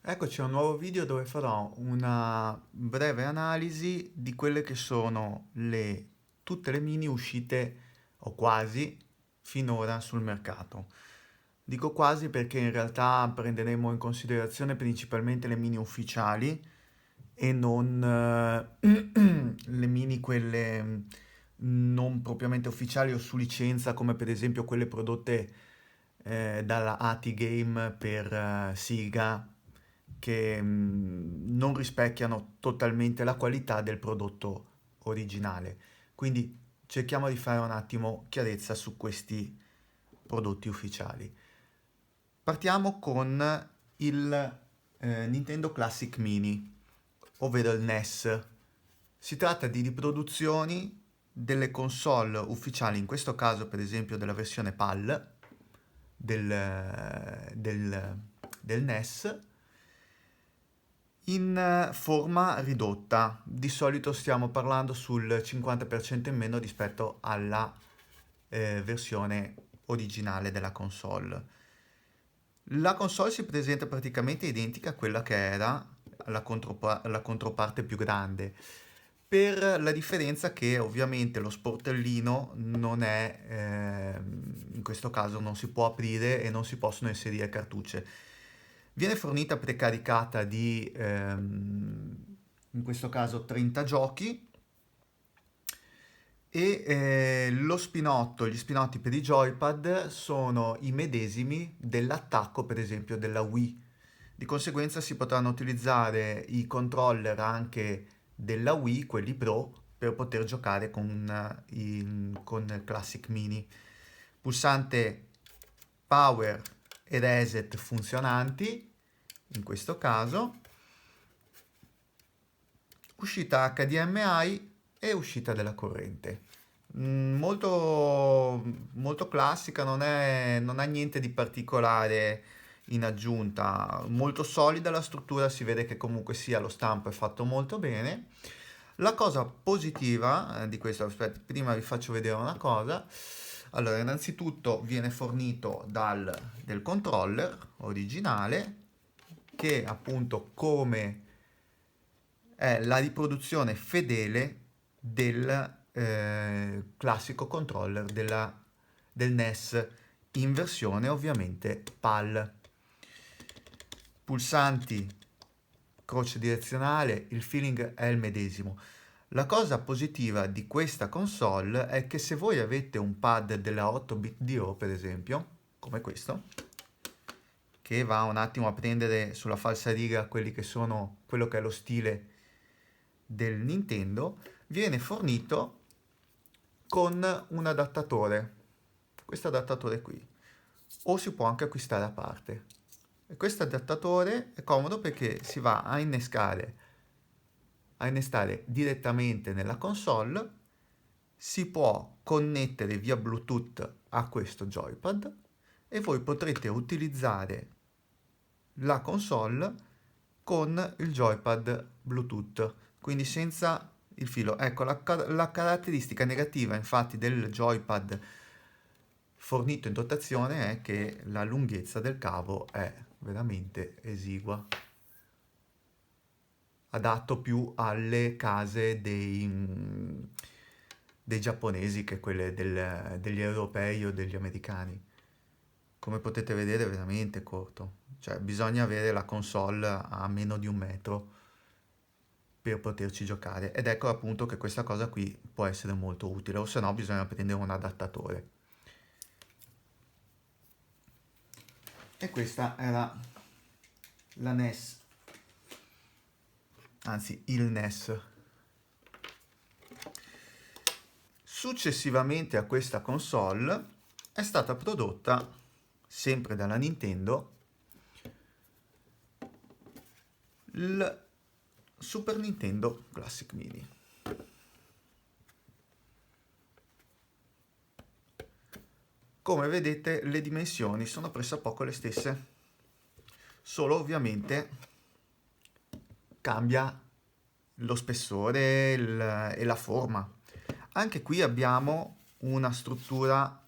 Eccoci a un nuovo video dove farò una breve analisi di quelle che sono tutte le mini uscite, o quasi, finora sul mercato. Dico quasi perché in realtà prenderemo in considerazione principalmente le mini ufficiali e non le mini quelle non propriamente ufficiali o su licenza, come per esempio quelle prodotte dalla AT Game per Sega, che non rispecchiano totalmente la qualità del prodotto originale. Quindi cerchiamo di fare un attimo chiarezza su questi prodotti ufficiali. Partiamo con il Nintendo Classic Mini, ovvero il NES. Si tratta di riproduzioni delle console ufficiali, in questo caso per esempio della versione PAL del NES, in forma ridotta. Di solito stiamo parlando sul 50% in meno rispetto alla versione originale della console. La console si presenta praticamente identica a quella che era la controparte più grande, per la differenza che ovviamente lo sportellino non è, in questo caso non si può aprire e non si possono inserire cartucce. Viene fornita precaricata di, in questo caso, 30 giochi e gli spinotti per i joypad sono i medesimi dell'attacco, per esempio, della Wii. Di conseguenza si potranno utilizzare i controller anche della Wii, quelli Pro, per poter giocare con il Classic Mini. Pulsante Power e Reset funzionanti, in questo caso, uscita HDMI e uscita della corrente. Molto, molto classica, non ha niente di particolare in aggiunta, molto solida la struttura, si vede che comunque sia lo stampo è fatto molto bene. La cosa positiva di questo, aspetta, prima vi faccio vedere una cosa. Allora, innanzitutto viene fornito del controller originale, che appunto come è la riproduzione fedele del classico controller del NES in versione ovviamente PAL. Pulsanti, croce direzionale, il feeling è il medesimo. La cosa positiva di questa console è che se voi avete un pad della 8-bit DO, per esempio, come questo, che va un attimo a prendere sulla falsariga quello che è lo stile del Nintendo, viene fornito con un adattatore, questo adattatore qui, o si può anche acquistare a parte. E questo adattatore è comodo perché si va a innestare direttamente nella console, si può connettere via Bluetooth a questo joypad e voi potrete utilizzare la console con il joypad Bluetooth, quindi senza il filo. Ecco, la caratteristica negativa infatti del joypad fornito in dotazione è che la lunghezza del cavo è veramente esigua, adatto più alle case dei giapponesi che quelle degli europei o degli americani. Come potete vedere è veramente corto, cioè bisogna avere la console a meno di 1 metro per poterci giocare, ed ecco appunto che questa cosa qui può essere molto utile, o se no bisogna prendere un adattatore. E questa era la NES, anzi il NES. Successivamente a questa console è stata prodotta, sempre dalla Nintendo, il Super Nintendo Classic Mini. Come vedete le dimensioni sono pressappoco le stesse, solo ovviamente cambia lo spessore e la forma. Anche qui abbiamo una struttura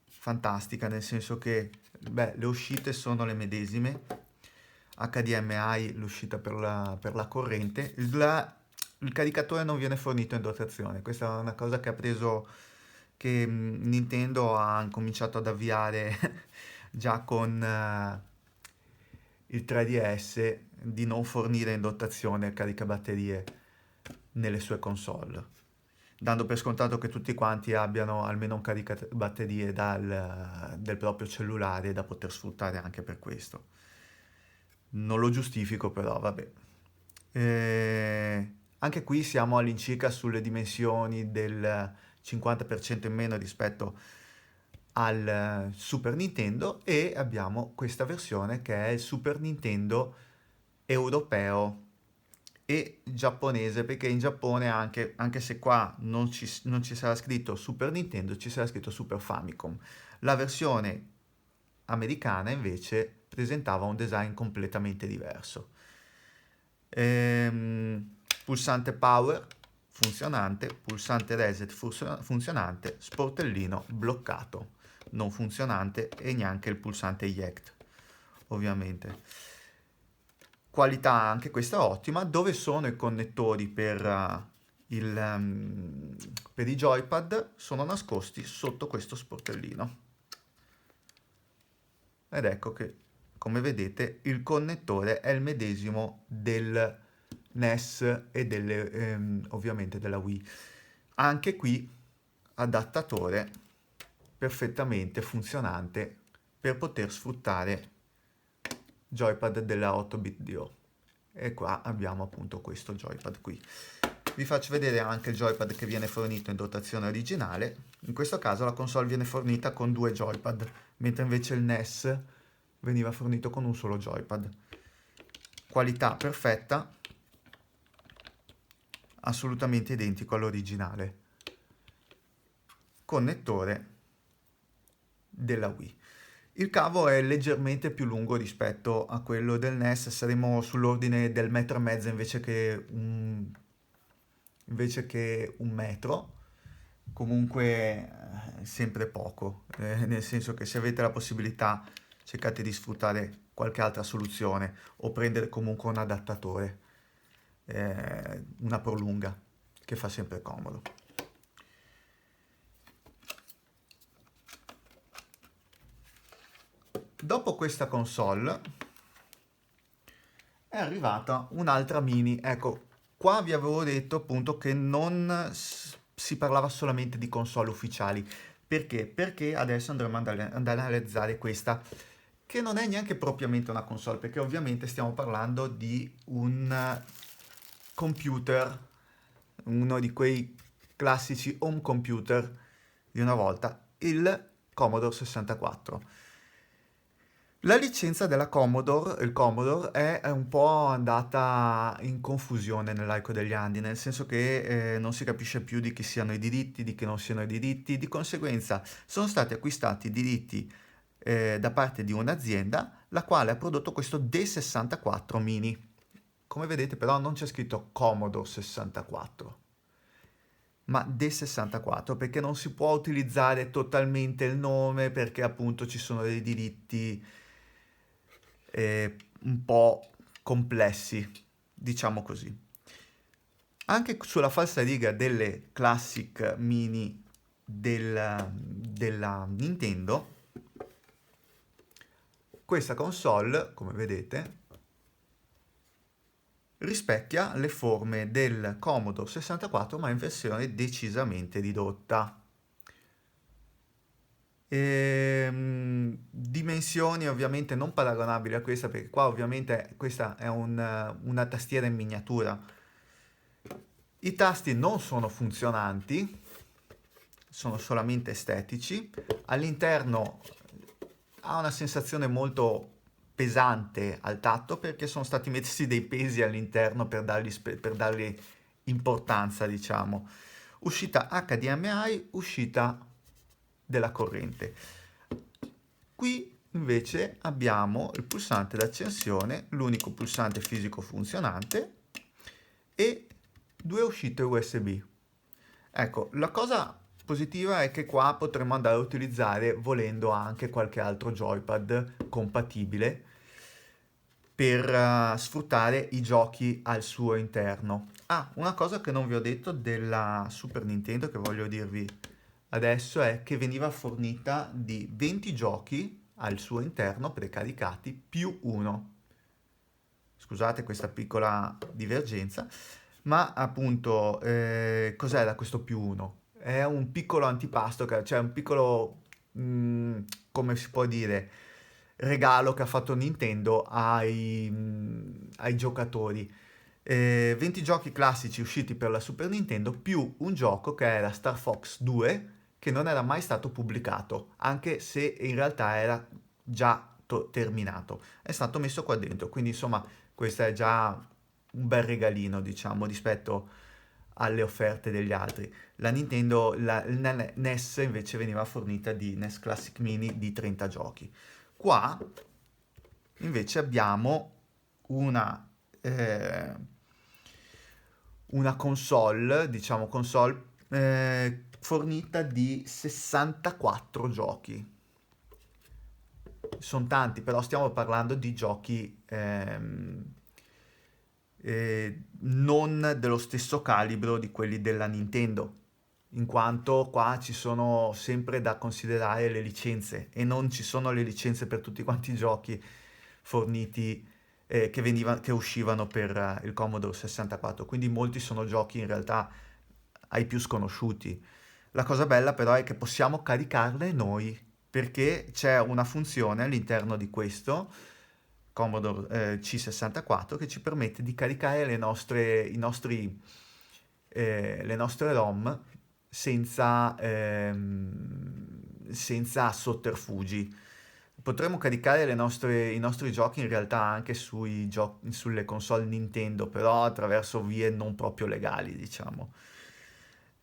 fantastica, nel senso che beh, le uscite sono le medesime. HDMI, l'uscita per la corrente. Il caricatore non viene fornito in dotazione. Questa è una cosa che ha preso, che Nintendo ha cominciato ad avviare già con il 3DS, di non fornire in dotazione il caricabatterie nelle sue console, dando per scontato che tutti quanti abbiano almeno un caricabatterie del proprio cellulare da poter sfruttare anche per questo. Non lo giustifico, però vabbè. Anche qui siamo all'incirca sulle dimensioni del 50% in meno rispetto al Super Nintendo, e abbiamo questa versione che è il Super Nintendo europeo e giapponese, perché in Giappone anche se qua non ci sarà scritto Super Nintendo, ci sarà scritto Super Famicom. La versione americana invece presentava un design completamente diverso. Pulsante power funzionante, pulsante reset funzionante, sportellino bloccato non funzionante, e neanche il pulsante eject, ovviamente. Qualità anche questa ottima. Dove sono i connettori per i joypad? Sono nascosti sotto questo sportellino. Ed ecco che, come vedete, il connettore è il medesimo del NES e ovviamente della Wii. Anche qui adattatore perfettamente funzionante per poter sfruttare joypad della 8-bit DO. E qua abbiamo appunto questo joypad qui. Vi faccio vedere anche il joypad che viene fornito in dotazione originale. In questo caso la console viene fornita con 2 joypad, mentre invece il NES veniva fornito con un solo joypad. Qualità perfetta, assolutamente identico all'originale. Connettore della Wii. Il cavo è leggermente più lungo rispetto a quello del NES, saremo sull'ordine del 1,5 m invece che 1 metro. Comunque sempre poco, nel senso che se avete la possibilità cercate di sfruttare qualche altra soluzione o prendere comunque un adattatore, una prolunga, che fa sempre comodo. Dopo questa console è arrivata un'altra mini. Ecco, qua vi avevo detto appunto che non si parlava solamente di console ufficiali. Perché? Perché adesso andremo ad analizzare questa, che non è neanche propriamente una console, perché ovviamente stiamo parlando di un computer, uno di quei classici home computer di una volta, il Commodore 64. La licenza della Commodore, il Commodore, è un po' andata in confusione nell'arco degli anni, nel senso che non si capisce più di chi siano i diritti, di chi non siano i diritti. Di conseguenza sono stati acquistati i diritti da parte di un'azienda, la quale ha prodotto questo D64 Mini. Come vedete però non c'è scritto Commodore 64, ma D64, perché non si può utilizzare totalmente il nome, perché appunto ci sono dei diritti un po' complessi, diciamo così. Anche sulla falsariga delle Classic Mini della Nintendo, questa console, come vedete, rispecchia le forme del Commodore 64, ma in versione decisamente ridotta. Dimensioni ovviamente non paragonabili a questa, perché qua ovviamente questa è una tastiera in miniatura. I tasti non sono funzionanti, sono solamente estetici. All'interno ha una sensazione molto pesante al tatto, perché sono stati messi dei pesi all'interno per dargli importanza, diciamo. Uscita HDMI, uscita della corrente. Qui invece abbiamo il pulsante d'accensione, l'unico pulsante fisico funzionante, e 2 uscite USB. Ecco, la cosa positiva è che qua potremo andare a utilizzare, volendo, anche qualche altro joypad compatibile, per sfruttare i giochi al suo interno. Ah, una cosa che non vi ho detto della Super Nintendo che voglio dirvi adesso è che veniva fornita di 20 giochi al suo interno precaricati più uno. Scusate questa piccola divergenza, ma appunto cos'era questo più uno? È un piccolo antipasto, cioè un piccolo, come si può dire, regalo che ha fatto Nintendo ai giocatori. 20 giochi classici usciti per la Super Nintendo più un gioco che era Star Fox 2 che non era mai stato pubblicato, anche se in realtà era già terminato. È stato messo qua dentro, quindi insomma questo è già un bel regalino, diciamo, rispetto alle offerte degli altri. La Nintendo, il NES invece veniva fornita di NES Classic Mini di 30 giochi. Qua invece abbiamo una, eh, una console, diciamo console, fornita di 64 giochi. Sono tanti, però stiamo parlando di giochi non dello stesso calibro di quelli della Nintendo, in quanto qua ci sono sempre da considerare le licenze e non ci sono le licenze per tutti quanti i giochi forniti che uscivano per il Commodore 64, quindi molti sono giochi in realtà ai più sconosciuti. La cosa bella però è che possiamo caricarle noi, perché c'è una funzione all'interno di questo Commodore C64 che ci permette di caricare le nostre ROM senza sotterfugi. Potremmo caricare i nostri giochi in realtà anche sulle console Nintendo, però attraverso vie non proprio legali, diciamo.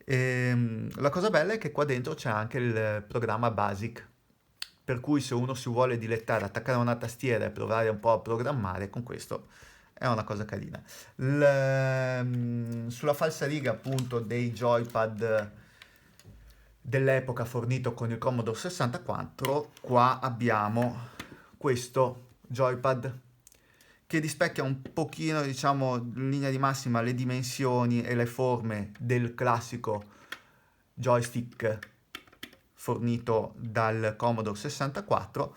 La cosa bella è che qua dentro c'è anche il programma Basic, per cui se uno si vuole dilettare, attaccare una tastiera e provare un po' a programmare, con questo è una cosa carina. Sulla falsariga appunto dei joypad dell'epoca fornito con il Commodore 64, qua abbiamo questo joypad che rispecchia un pochino, diciamo, in linea di massima le dimensioni e le forme del classico joystick fornito dal Commodore 64,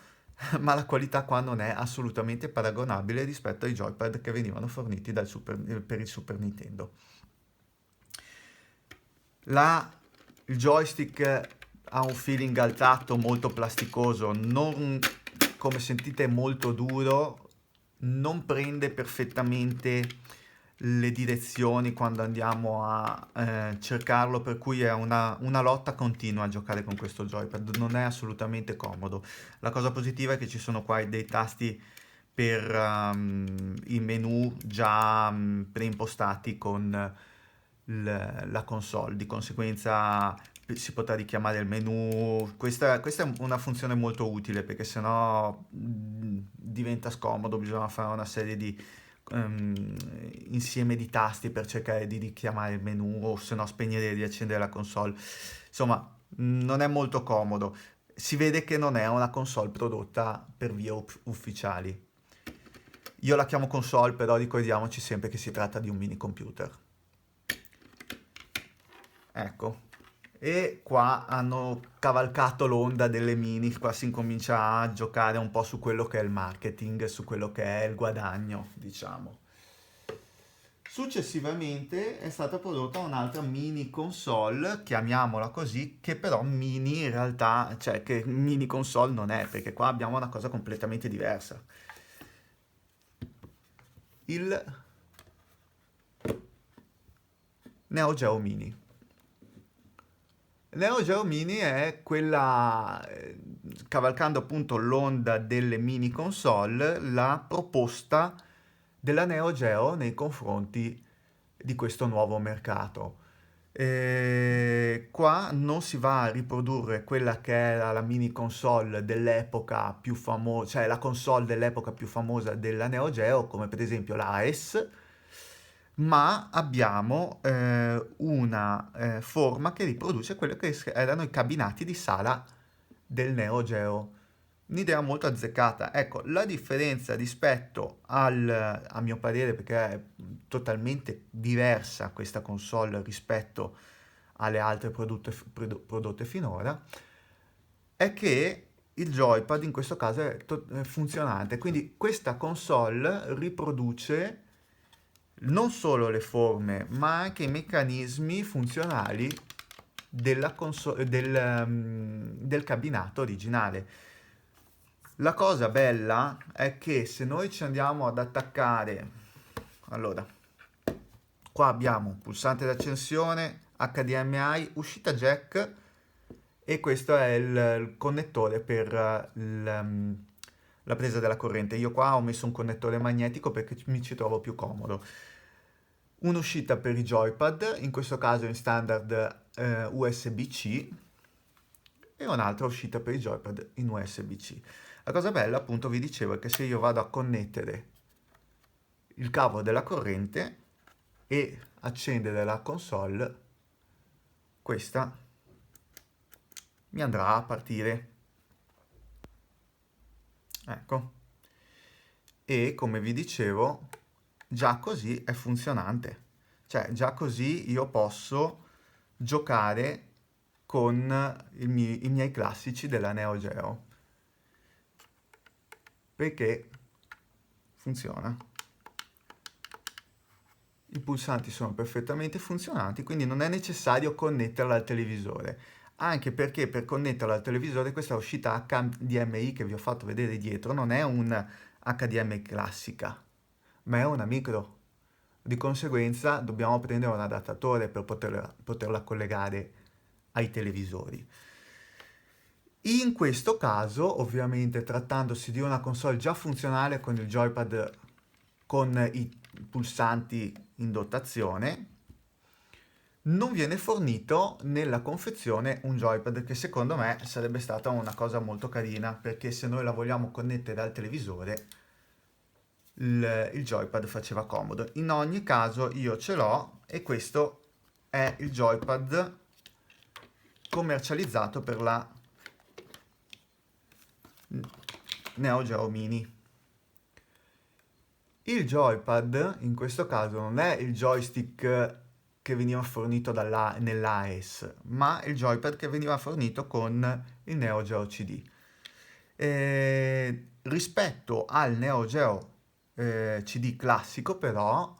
ma la qualità qua non è assolutamente paragonabile rispetto ai joypad che venivano forniti per il Super Nintendo. La, il joystick ha un feeling al tatto molto plasticoso, non come sentite molto duro, non prende perfettamente le direzioni quando andiamo a cercarlo, per cui è una lotta continua a giocare con questo joypad, non è assolutamente comodo. La cosa positiva è che ci sono qua dei tasti per i menu già preimpostati con la console, di conseguenza si potrà richiamare il menu. Questa è una funzione molto utile perché sennò diventa scomodo, bisogna fare una serie di insieme di tasti per cercare di richiamare il menu o se no spegnere e riaccendere la console. Insomma, non è molto comodo. Si vede che non è una console prodotta per vie ufficiali. Io la chiamo console, però ricordiamoci sempre che si tratta di un mini computer. Ecco. E qua hanno cavalcato l'onda delle mini, qua si incomincia a giocare un po' su quello che è il marketing, su quello che è il guadagno, diciamo. Successivamente è stata prodotta un'altra mini console, chiamiamola così, che però mini in realtà, cioè che mini console non è, perché qua abbiamo una cosa completamente diversa. Il Neo Geo Mini. Neo Geo Mini è quella, cavalcando appunto l'onda delle mini console, la proposta della Neo Geo nei confronti di questo nuovo mercato. Qua non si va a riprodurre quella che era la mini console dell'epoca più famosa, cioè la console dell'epoca più famosa della Neo Geo, come per esempio la AES, ma abbiamo una forma che riproduce quello che erano i cabinati di sala del Neo Geo. un'idea molto azzeccata. Ecco, la differenza rispetto a mio parere, perché è totalmente diversa questa console rispetto alle altre prodotte finora, è che il joypad in questo caso è funzionante, quindi questa console riproduce non solo le forme, ma anche i meccanismi funzionali del cabinato originale. La cosa bella è che se noi ci andiamo ad attaccare, allora, qua abbiamo un pulsante d'accensione, HDMI, uscita jack e questo è il connettore per la presa della corrente. Io qua ho messo un connettore magnetico perché mi ci trovo più comodo. Un'uscita per i joypad, in questo caso in standard USB-C, e un'altra uscita per i joypad in USB-C. La cosa bella, appunto, vi dicevo, è che se io vado a connettere il cavo della corrente e accendere la console, questa mi andrà a partire. Ecco. E come vi dicevo, già così è funzionante. Cioè, già così io posso giocare con i miei classici della Neo Geo. Perché funziona. I pulsanti sono perfettamente funzionanti, quindi non è necessario connetterla al televisore. Anche perché per connetterla al televisore questa uscita HDMI che vi ho fatto vedere dietro non è un HDMI classica, ma è una micro. Di conseguenza dobbiamo prendere un adattatore per poterla collegare ai televisori. In questo caso, ovviamente, trattandosi di una console già funzionale con il joypad con i pulsanti in dotazione, non viene fornito nella confezione un joypad che secondo me sarebbe stata una cosa molto carina, perché se noi la vogliamo connettere al televisore il joypad faceva comodo. In ogni caso io ce l'ho e questo è il joypad commercializzato per la Neo Geo Mini. Il joypad in questo caso non è il joystick che veniva fornito nell'AES, ma il joypad che veniva fornito con il Neo Geo CD. Rispetto al Neo Geo CD classico, però,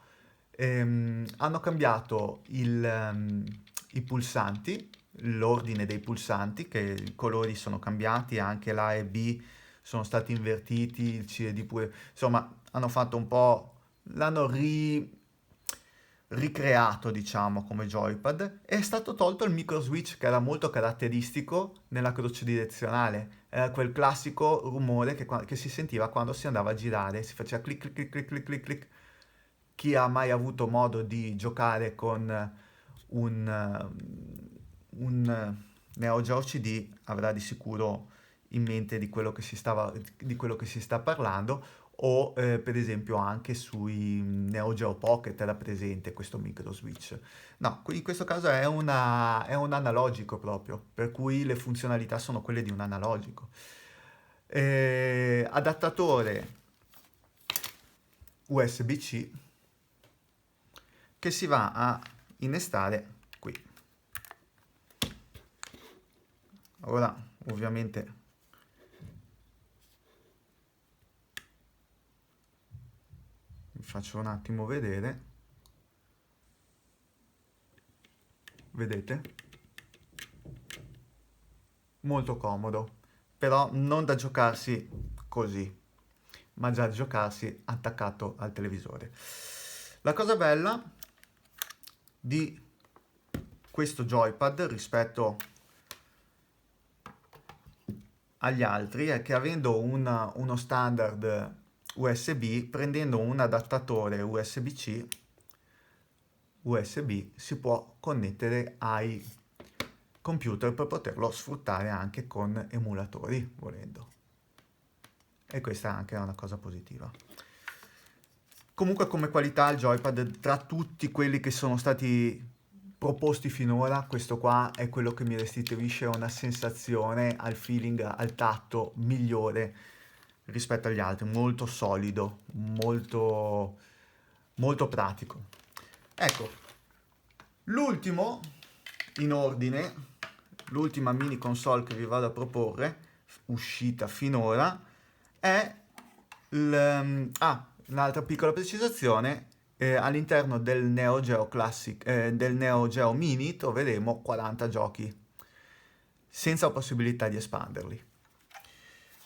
hanno cambiato i pulsanti, l'ordine dei pulsanti, che i colori sono cambiati, anche l'A e B sono stati invertiti, il C e D pure, insomma, hanno fatto un po', l'hanno ricreato, diciamo, come joypad. È stato tolto il micro switch che era molto caratteristico nella croce direzionale. Era quel classico rumore che si sentiva quando si andava a girare, si faceva clic clic clic clic clic clic clic. Chi ha mai avuto modo di giocare con un Neo Geo CD avrà di sicuro in mente di quello che si sta parlando, o per esempio anche sui Neo Geo Pocket era presente questo micro switch. No, in questo caso è un analogico proprio, per cui le funzionalità sono quelle di un analogico. Adattatore USB-C che si va a innestare qui. Ora, ovviamente, vi faccio un attimo vedere. Vedete? Molto comodo, però non da giocarsi così, ma già da giocarsi attaccato al televisore. La cosa bella di questo joypad rispetto agli altri è che avendo uno standard USB, prendendo un adattatore USB-C, USB si può connettere ai computer per poterlo sfruttare anche con emulatori, volendo. E questa anche è una cosa positiva. Comunque come qualità il joypad tra tutti quelli che sono stati proposti finora, questo qua è quello che mi restituisce una sensazione al feeling, al tatto migliore rispetto agli altri, molto solido, molto, molto pratico. Ecco, l'ultimo in ordine, l'ultima mini console che vi vado a proporre, uscita finora, è un'altra piccola precisazione, all'interno del Neo Geo Classic, del Neo Geo Mini troveremo 40 giochi, senza possibilità di espanderli.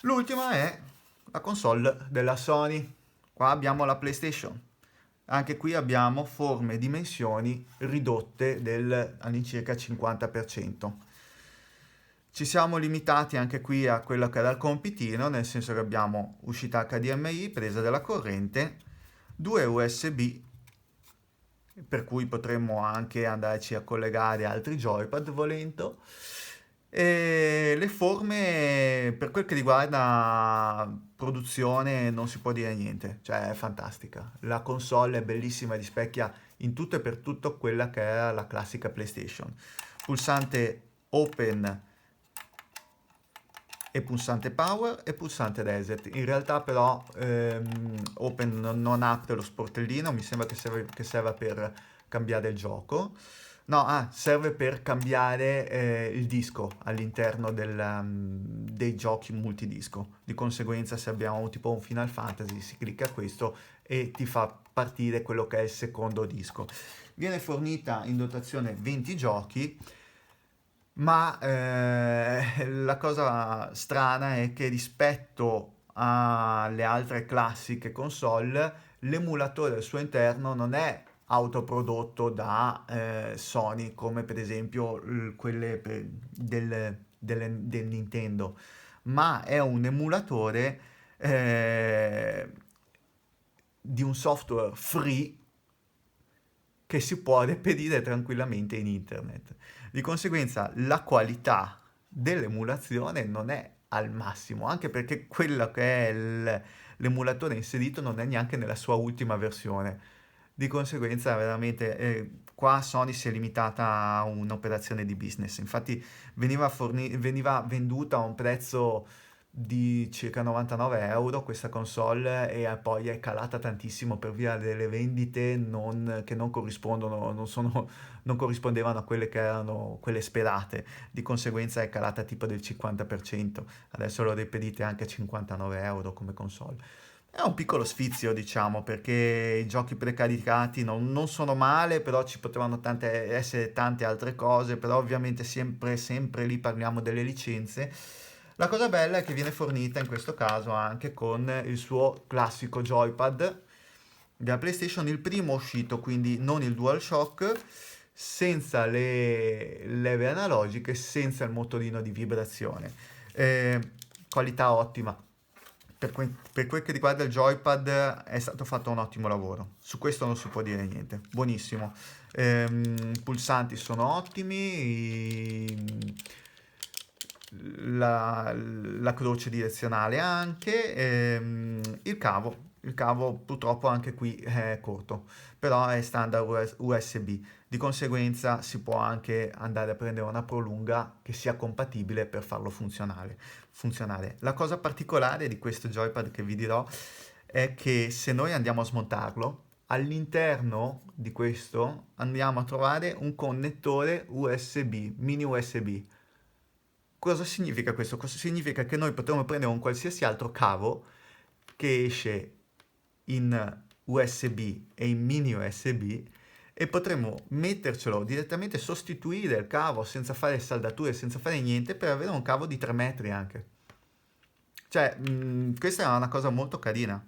L'ultima è la console della Sony. Qua abbiamo la PlayStation. Anche qui abbiamo forme e dimensioni ridotte all'incirca 50%. Ci siamo limitati anche qui a quello che era il compitino, nel senso che abbiamo uscita HDMI, presa della corrente, due USB, per cui potremmo anche andarci a collegare altri joypad volendo. E le forme, per quel che riguarda produzione, non si può dire niente, cioè è fantastica. La console è bellissima, rispecchia in tutto e per tutto quella che era la classica PlayStation. Pulsante open e pulsante power e pulsante reset. In realtà però open non apre lo sportellino, mi sembra che serva per cambiare il gioco. No, serve per cambiare il disco all'interno dei giochi multidisco. Di conseguenza, se abbiamo tipo un Final Fantasy, si clicca questo e ti fa partire quello che è il secondo disco. Viene fornita in dotazione 20 giochi, ma la cosa strana è che rispetto alle altre classiche console, l'emulatore al suo interno non è autoprodotto da Sony, come per esempio quelle del Nintendo, ma è un emulatore di un software free che si può reperire tranquillamente in internet. Di conseguenza la qualità dell'emulazione non è al massimo, anche perché quello che è l'emulatore inserito non è neanche nella sua ultima versione. Di conseguenza veramente qua Sony si è limitata a un'operazione di business. Infatti veniva venduta a un prezzo di circa 99 € questa console, e poi è calata tantissimo per via delle vendite che non corrispondono, non corrispondevano a quelle che erano quelle sperate. Di conseguenza è calata tipo del 50%. Adesso lo reperite anche a 59 € come console. È un piccolo sfizio, diciamo, perché i giochi precaricati non sono male, però ci potevano essere tante altre cose, però ovviamente sempre lì parliamo delle licenze. La cosa bella è che viene fornita in questo caso anche con il suo classico joypad della PlayStation, il primo uscito, quindi non il DualShock, senza le leve analogiche, senza il motorino di vibrazione. Eh, Qualità ottima. Per quel che riguarda il joypad è stato fatto un ottimo lavoro, su questo non si può dire niente, buonissimo. I pulsanti sono ottimi, la croce direzionale anche, il cavo purtroppo anche qui è corto, però è standard USB, di conseguenza si può anche andare a prendere una prolunga che sia compatibile per farlo funzionare. La cosa particolare di questo joypad che vi dirò è che se noi andiamo a smontarlo, all'interno di questo andiamo a trovare un connettore USB, mini USB. Cosa significa questo? Cosa significa che noi potremo prendere un qualsiasi altro cavo che esce in USB e in mini USB e potremo mettercelo direttamente, sostituire il cavo senza fare saldature, senza fare niente, per avere un cavo di 3 metri anche. Cioè, questa è una cosa molto carina.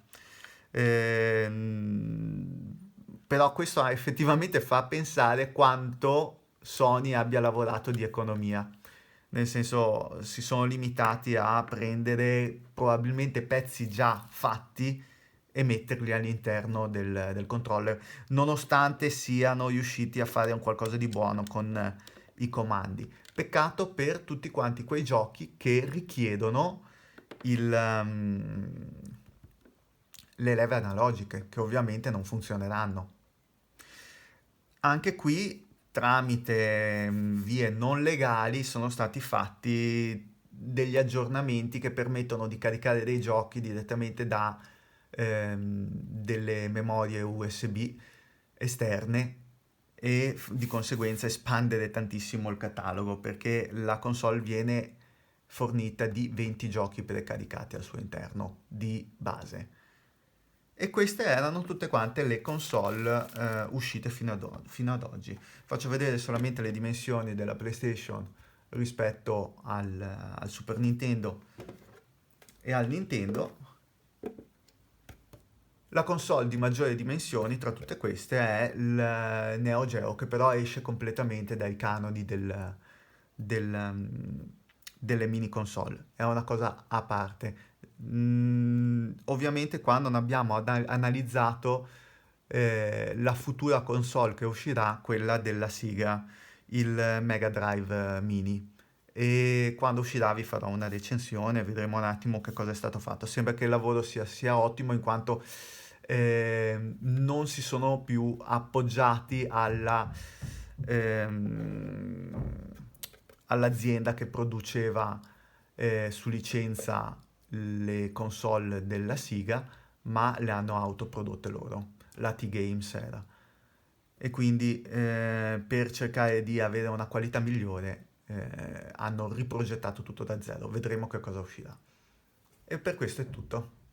Però questo effettivamente fa pensare quanto Sony abbia lavorato di economia. Nel senso, si sono limitati a prendere probabilmente pezzi già fatti e metterli all'interno del controller, nonostante siano riusciti a fare un qualcosa di buono con i comandi. Peccato per tutti quanti quei giochi che richiedono il, le leve analogiche, che ovviamente non funzioneranno. Anche qui tramite vie non legali sono stati fatti degli aggiornamenti che permettono di caricare dei giochi direttamente da delle memorie USB esterne e di conseguenza espandere tantissimo il catalogo perché la console viene fornita di 20 giochi precaricati al suo interno di base. E queste erano tutte quante le console uscite fino ad oggi. Faccio vedere solamente le dimensioni della PlayStation rispetto al Super Nintendo e al Nintendo. La console di maggiori dimensioni tra tutte queste è il Neo Geo, che però esce completamente dai canoni del, delle mini console. È una cosa a parte. Ovviamente qua non abbiamo analizzato la futura console che uscirà, quella della Sega, il Mega Drive Mini. E quando uscirà vi farò una recensione, vedremo un attimo che cosa è stato fatto. Sembra che il lavoro sia ottimo in quanto non si sono più appoggiati ehm, all'azienda che produceva su licenza le console della Sega, ma le hanno autoprodotte loro. La T-Games era. E quindi per cercare di avere una qualità migliore hanno riprogettato tutto da zero. Vedremo che cosa uscirà. E per questo è tutto.